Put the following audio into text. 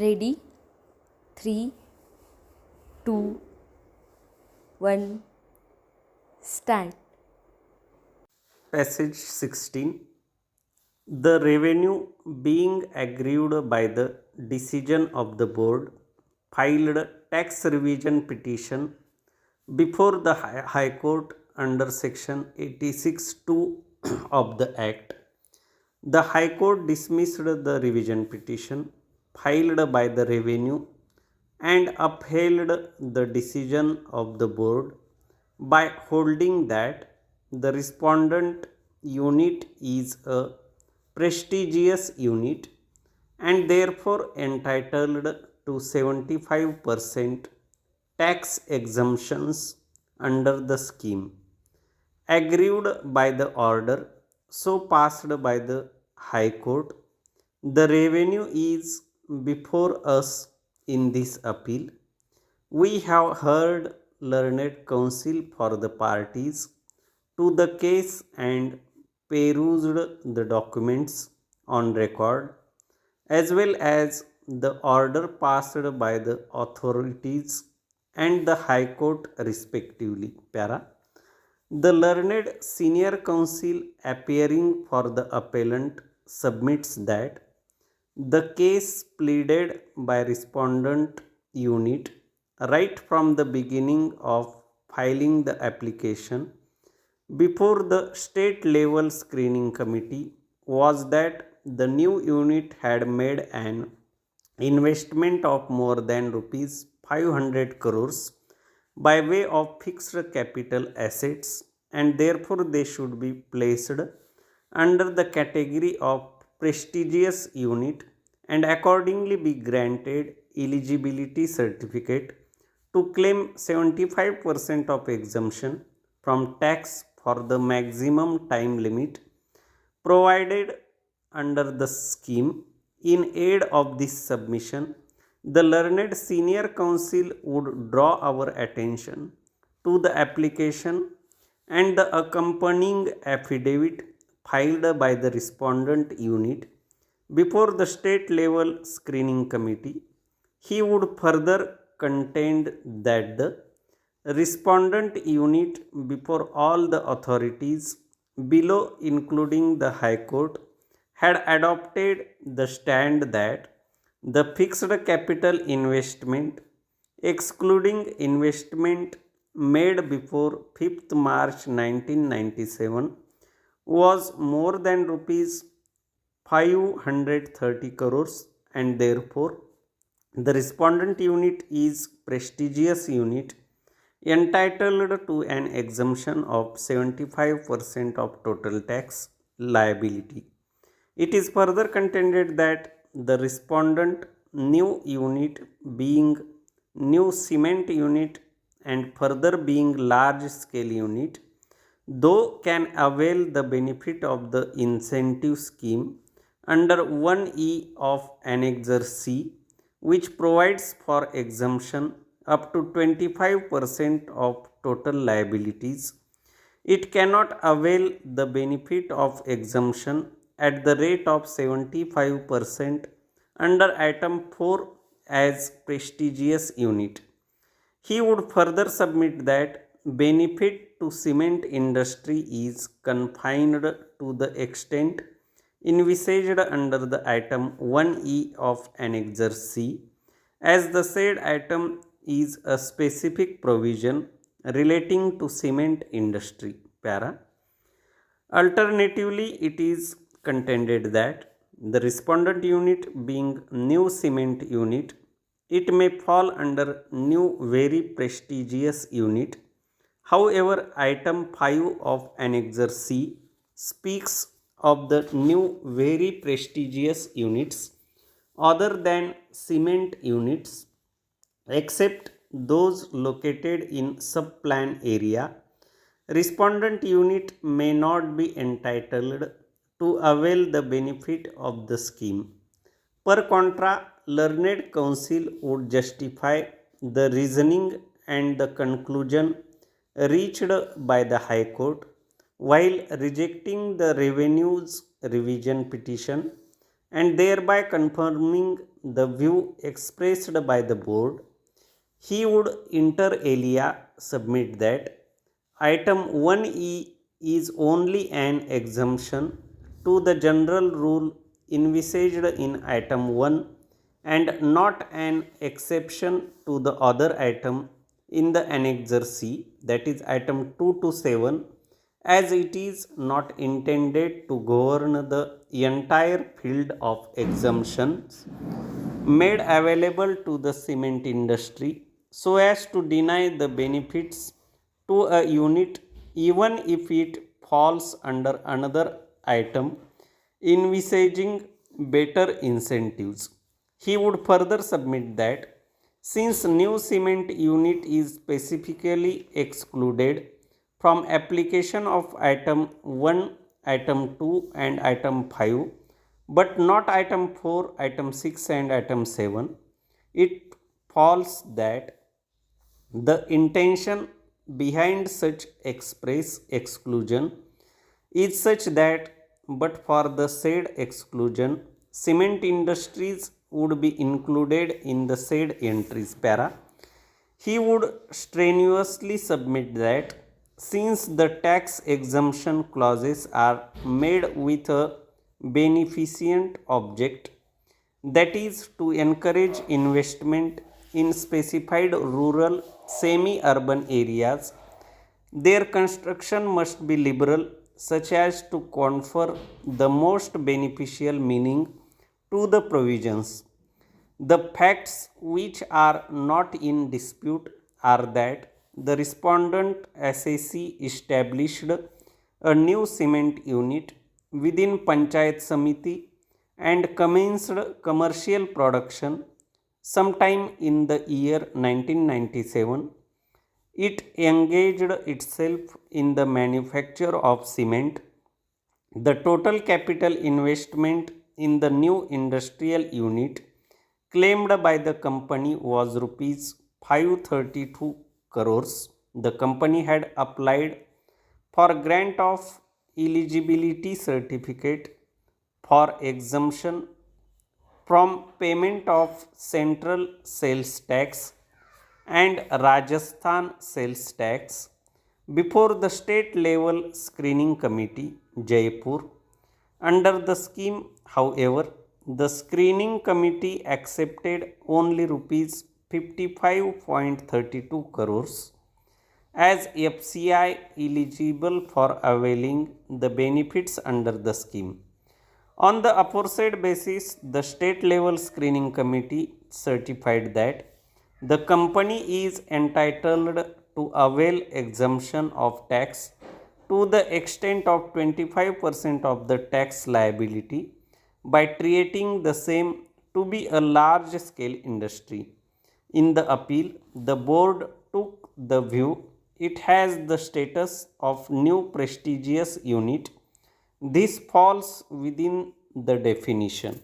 Ready? 3, 2, 1, start. Passage 16. The revenue being aggrieved by the decision of the board filed tax revision petition before the High Court under section 86(2) of the Act. The High Court dismissed the revision petition filed by the revenue and upheld the decision of the board by holding that the respondent unit is a prestigious unit and therefore entitled to 75% tax exemptions under the scheme. Aggrieved by the order so passed by the High Court, the revenue is before us in this appeal. We have heard learned counsel for the parties to the case and perused the documents on record, as well as the order passed by the authorities and the High Court respectively. Para. The learned senior counsel appearing for the appellant submits that the case pleaded by respondent unit right from the beginning of filing the application before the state level screening committee was that the new unit had made an investment of more than rupees 500 crores by way of fixed capital assets, and therefore they should be placed under the category of prestigious unit and accordingly be granted eligibility certificate to claim 75% of exemption from tax for the maximum time limit provided under the scheme. In aid of this submission, the learned senior counsel would draw our attention to the application and the accompanying affidavit filed by the respondent unit before the state level screening committee. He would further contend that the respondent unit before all the authorities below, including the High Court, had adopted the stand that the fixed capital investment, excluding investment made before 5th March 1997, was more than rupees 530 crores, and therefore the respondent unit is prestigious unit entitled to an exemption of 75% of total tax liability. It is further contended that the respondent new unit being new cement unit and further being large scale unit, though can avail the benefit of the incentive scheme under 1E of Annexure C, which provides for exemption up to 25% of total liabilities. It cannot avail the benefit of exemption at the rate of 75% under item 4 as prestigious unit. He would further submit that benefit to cement industry is confined to the extent envisaged under the item 1E of Annexure C, as the said item is a specific provision relating to cement industry. Para. Alternatively, it is contended that the respondent unit being new cement unit, it may fall under new very prestigious unit. However, item 5 of Annexure C speaks of the new very prestigious units other than cement units, except those located in subplan area. Respondent unit may not be entitled to avail the benefit of the scheme. Per contra, learned counsel would justify the reasoning and the conclusion reached by the High Court while rejecting the revenues revision petition and thereby confirming the view expressed by the board, he would inter alia submit that item 1E is only an exemption to the general rule envisaged in item 1 and not an exception to the other item in the annexure C, that is item 2 to 7, as it is not intended to govern the entire field of exemptions made available to the cement industry so as to deny the benefits to a unit even if it falls under another item envisaging better incentives. He would further submit that since new cement unit is specifically excluded from application of item 1, item 2 and item 5 but not item 4, item 6 and item 7, it falls that the intention behind such express exclusion is such that but for the said exclusion, cement industries would be included in the said entries. Para. He would strenuously submit that since the tax exemption clauses are made with a beneficent object, that is to encourage investment in specified rural semi-urban areas, their construction must be liberal such as to confer the most beneficial meaning to the provisions. The facts which are not in dispute are that the respondent SAC established a new cement unit within Panchayat Samiti and commenced commercial production sometime in the year 1997. It engaged itself in the manufacture of cement. The total capital investment in the new industrial unit claimed by the company was rupees 532 crores. The company had applied for grant of eligibility certificate for exemption from payment of central sales tax and Rajasthan sales tax before the state level screening committee, Jaipur. Under the scheme, however, the screening committee accepted only rupees 55.32 crores as FCI eligible for availing the benefits under the scheme. On the aforesaid basis, the state level screening committee certified that the company is entitled to avail exemption of tax to the extent of 25% of the tax liability by treating the same to be a large scale industry. In the appeal, the board took the view it has the status of new prestigious unit. This falls within the definition.